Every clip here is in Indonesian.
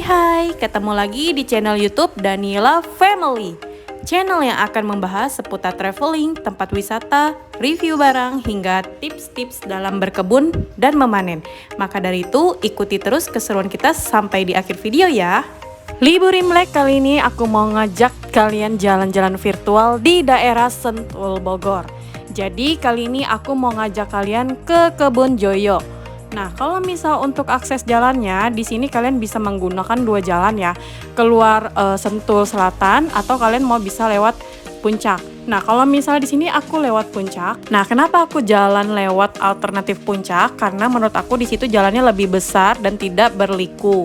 Hai, ketemu lagi di channel YouTube Daniela Family. Channel yang akan membahas seputar traveling, tempat wisata, review barang, hingga tips-tips dalam berkebun dan memanen. Maka dari itu, ikuti terus keseruan kita sampai di akhir video ya. Libur Imlek kali ini aku mau ngajak kalian jalan-jalan virtual di daerah Sentul, Bogor. Jadi kali ini aku mau ngajak kalian ke Kebon Joyo. Nah, kalau misal untuk akses jalannya, di sini kalian bisa menggunakan dua jalan ya, keluar Sentul Selatan atau kalian mau bisa lewat Puncak. Nah, kalau misal di sini aku lewat Puncak. Nah, kenapa aku jalan lewat alternatif Puncak? Karena menurut aku di situ jalannya lebih besar dan tidak berliku.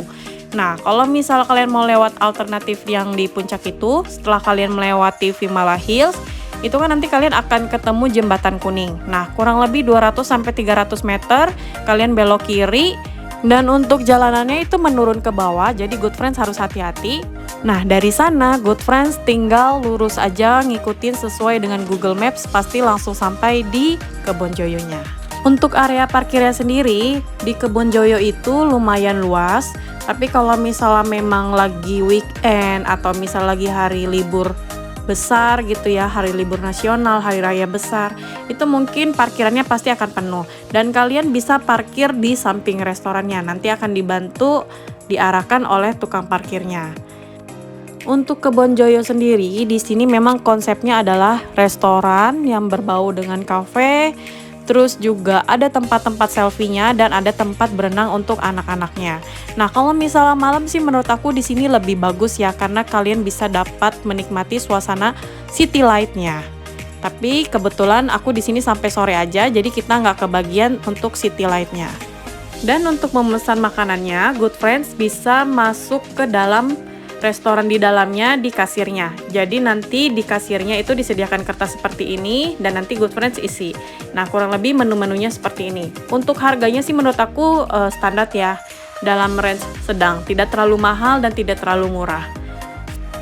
Nah, kalau misal kalian mau lewat alternatif yang di Puncak itu, setelah kalian melewati Vimala Hills, itu kan nanti kalian akan ketemu Jembatan Kuning. Nah, kurang lebih 200-300 meter, kalian belok kiri. Dan untuk jalanannya itu menurun ke bawah, jadi good friends harus hati-hati. Nah, dari sana good friends tinggal lurus aja ngikutin sesuai dengan Google Maps, pasti langsung sampai di Kebon Joyonya. Untuk area parkirnya sendiri, di Kebon Joyo itu lumayan luas. Tapi kalau misalnya memang lagi weekend atau misalnya lagi hari libur besar gitu ya, hari libur nasional, hari raya besar, itu mungkin parkirannya pasti akan penuh. Dan kalian bisa parkir di samping restorannya, nanti akan dibantu diarahkan oleh tukang parkirnya. Untuk Kebon Joyo sendiri, di sini memang konsepnya adalah restoran yang berbau dengan kafe. Terus juga ada tempat-tempat selfie-nya dan ada tempat berenang untuk anak-anaknya. Nah, kalau misalnya malam sih menurut aku di sini lebih bagus ya, karena kalian bisa dapat menikmati suasana city light-nya. Tapi kebetulan aku di sini sampai sore aja, jadi kita nggak kebagian untuk city light-nya. Dan untuk memesan makanannya, good friends bisa masuk ke dalam restoran di dalamnya di kasirnya. Jadi nanti di kasirnya itu disediakan kertas seperti ini dan nanti good friends isi. Nah, kurang lebih menu-menunya seperti ini. Untuk harganya sih menurut aku standar ya, dalam range sedang, tidak terlalu mahal dan tidak terlalu murah.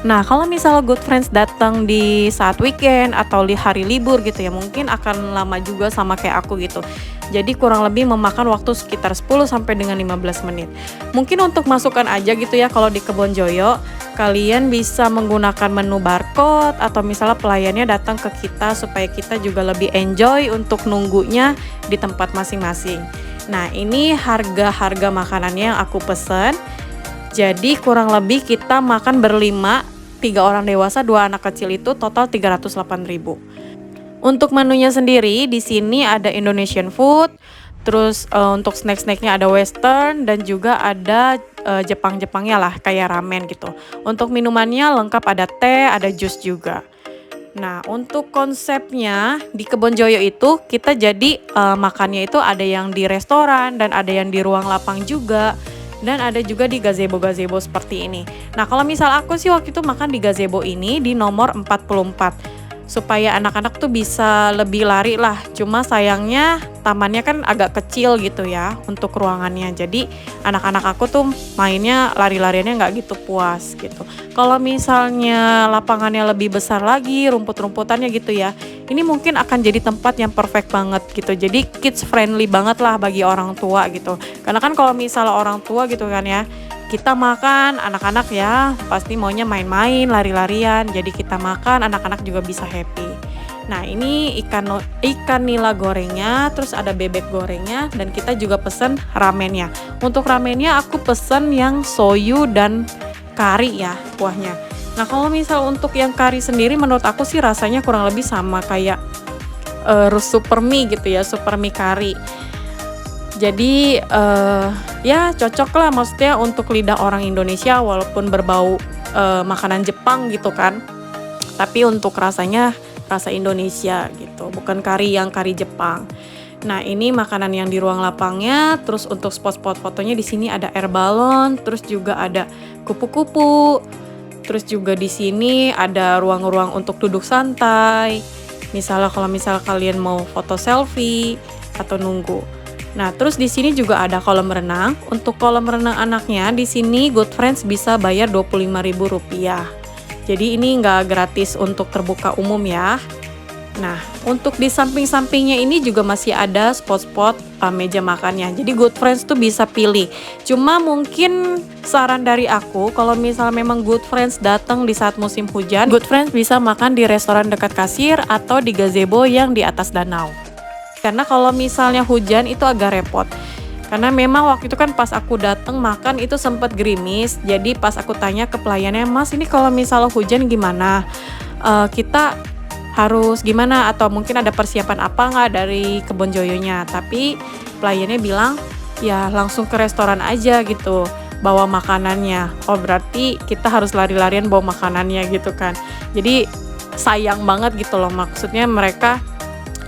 Nah, kalau misalnya good friends datang di saat weekend atau di hari libur gitu ya, mungkin akan lama juga sama kayak aku gitu. Jadi kurang lebih memakan waktu sekitar 10 sampai dengan 15 menit. Mungkin untuk masukkan aja gitu ya, kalau di Kebon Joyo, kalian bisa menggunakan menu barcode atau misalnya pelayannya datang ke kita supaya kita juga lebih enjoy untuk nunggunya di tempat masing-masing. Nah, ini harga-harga makanannya yang aku pesen. Jadi kurang lebih kita makan berlima, 3 orang dewasa, 2 anak kecil itu total 308.000. Untuk menunya sendiri di sini ada Indonesian food, terus untuk snack-snacknya ada Western dan juga ada Jepang-Jepangnya lah kayak ramen gitu. Untuk minumannya lengkap, ada teh, ada jus juga. Nah, untuk konsepnya di Kebon Joyo itu kita jadi makannya itu ada yang di restoran dan ada yang di ruang lapang juga. Dan ada juga di gazebo-gazebo seperti ini. Nah, kalau misal aku sih waktu itu makan di gazebo ini di nomor 44. Supaya anak-anak tuh bisa lebih lari lah. Cuma sayangnya tamannya kan agak kecil gitu ya untuk ruangannya. Jadi anak-anak aku tuh mainnya lari-lariannya nggak gitu puas gitu. Kalau misalnya lapangannya lebih besar lagi, rumput-rumputannya gitu ya, ini mungkin akan jadi tempat yang perfect banget gitu. Jadi kids friendly banget lah bagi orang tua gitu. Karena kan kalau misalnya orang tua gitu kan ya, kita makan, anak-anak ya pasti maunya main-main, lari-larian. Jadi kita makan, anak-anak juga bisa happy. Nah, ini ikan nila gorengnya, terus ada bebek gorengnya, dan kita juga pesen ramennya. Untuk ramennya aku pesen yang soyu dan kari ya kuahnya. Nah, kalau misal untuk yang kari sendiri menurut aku sih rasanya kurang lebih sama kayak super mie gitu ya, super mie kari. Jadi ya cocok lah maksudnya untuk lidah orang Indonesia walaupun berbau makanan Jepang gitu kan. Tapi untuk rasanya rasa Indonesia gitu, bukan kari yang kari Jepang. Nah, ini makanan yang di ruang lapangnya. Terus untuk spot-spot fotonya di sini ada air balon, terus juga ada kupu-kupu. Terus juga di sini ada ruang-ruang untuk duduk santai. Misalnya kalau kalian mau foto selfie atau nunggu. Nah, terus di sini juga ada kolam renang. Untuk kolam renang anaknya di sini good friends bisa bayar Rp25.000. Jadi ini nggak gratis untuk terbuka umum ya. Nah, untuk di samping-sampingnya ini juga masih ada spot-spot meja makannya. Jadi Good Friends tuh bisa pilih. Cuma mungkin saran dari aku, kalau misalnya memang Good Friends datang di saat musim hujan, Good Friends bisa makan di restoran dekat kasir atau di gazebo yang di atas danau. Karena kalau misalnya hujan itu agak repot. Karena memang waktu itu kan pas aku datang makan itu sempat gerimis. Jadi pas aku tanya ke pelayannya, "Mas, ini kalau misalnya hujan gimana? Kita harus gimana, atau mungkin ada persiapan apa nggak dari Kebon Joyonya?" Tapi pelayannya bilang ya langsung ke restoran aja gitu, bawa makanannya. Oh berarti kita harus lari-larian bawa makanannya gitu kan. Jadi sayang banget gitu loh, maksudnya mereka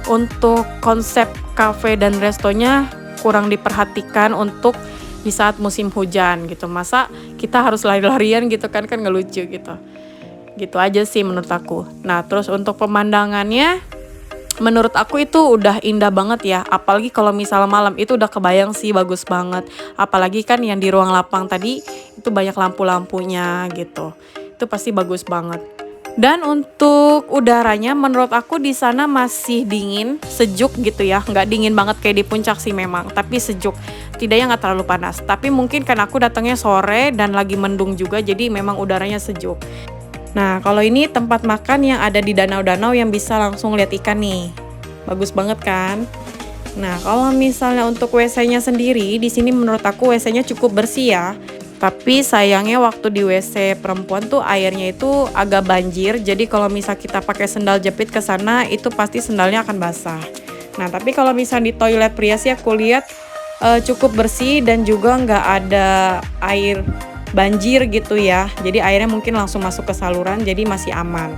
untuk konsep cafe dan restonya kurang diperhatikan untuk di saat musim hujan gitu. Masa kita harus lari-larian gitu kan nggak lucu gitu. Gitu aja sih menurut aku. Nah, terus untuk pemandangannya menurut aku itu udah indah banget ya. Apalagi kalau misalnya malam itu udah kebayang sih bagus banget. Apalagi kan yang di ruang lapang tadi itu banyak lampu-lampunya gitu. Itu pasti bagus banget. Dan untuk udaranya menurut aku di sana masih dingin, sejuk gitu ya. Nggak dingin banget kayak di puncak sih memang, tapi sejuk. Tidaknya nggak terlalu panas. Tapi mungkin kan aku datangnya sore dan lagi mendung juga, jadi memang udaranya sejuk. Nah, kalau ini tempat makan yang ada di danau-danau yang bisa langsung lihat ikan nih. Bagus banget kan? Nah, kalau misalnya untuk WC-nya sendiri, di sini menurut aku WC-nya cukup bersih ya. Tapi sayangnya waktu di WC perempuan tuh airnya itu agak banjir. Jadi kalau misal kita pakai sendal jepit ke sana, itu pasti sendalnya akan basah. Nah, tapi kalau misal di toilet pria sih aku lihat cukup bersih dan juga nggak ada air banjir gitu ya. Jadi airnya mungkin langsung masuk ke saluran, jadi masih aman.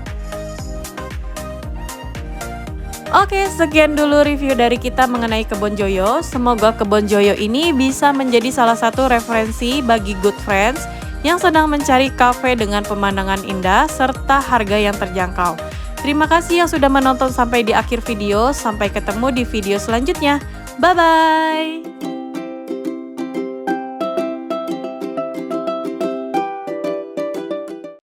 Oke, sekian dulu review dari kita mengenai Kebon Joyo. Semoga Kebon Joyo ini bisa menjadi salah satu referensi bagi Good Friends yang sedang mencari kafe dengan pemandangan indah serta harga yang terjangkau. Terima kasih yang sudah menonton sampai di akhir video. Sampai ketemu di video selanjutnya. Bye-bye!